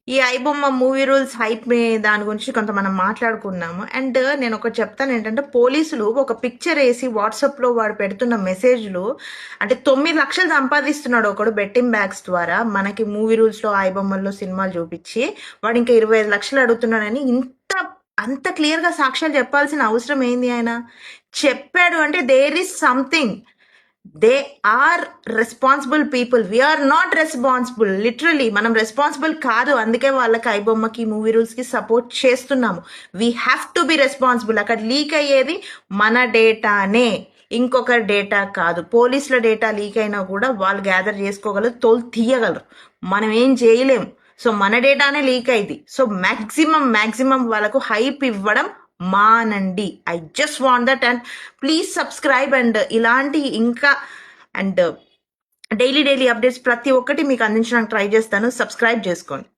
ఈ iBomma movie rules hype దాని గురించి కొంత మనం మాట్లాడుకున్నాము. అండ్ నేను ఒకటి చెప్తాను ఏంటంటే, పోలీసులు ఒక పిక్చర్ వేసి వాట్సాప్లో వాడు పెడుతున్న మెసేజ్లు అంటే 9 లక్షలు సంపాదిస్తున్నాడు ఒకడు బెట్టింగ్ బ్యాగ్స్ ద్వారా మనకి మూవీ రూల్స్లో ఐబొమ్మల్లో సినిమాలు చూపించి, వాడు ఇంకా 25 లక్షలు అడుగుతున్నాడని అంత క్లియర్గా సాక్ష్యాలు చెప్పాల్సిన అవసరం ఏంది? ఆయన చెప్పాడు అంటే there is something. They are responsible people. We are not responsible. Literally మనం రెస్పాన్సిబుల్ కాదు. అందుకే వాళ్ళకి ఐబొమ్మకి మూవీ రూల్స్ కి సపోర్ట్ చేస్తున్నాము. We have to be responsible. అక్కడ లీక్ అయ్యేది మన డేటానే, ఇంకొకరి డేటా కాదు. పోలీసుల డేటా లీక్ అయినా కూడా వాళ్ళు గ్యాదర్ చేసుకోగలరు, తోలు తీయగలరు. మనం ఏం చేయలేము. సో మన డేటానే లీక్ అయింది. సో మ్యాక్సిమం వాళ్ళకు హైప్ ఇవ్వడం మానండి. I just want that. And please subscribe. And ఇలాంటి ఇంకా అండ్ డైలీ అప్డేట్స్ ప్రతి ఒక్కటి మీకు అందించడానికి ట్రై చేస్తాను. సబ్స్క్రైబ్ చేసుకోండి.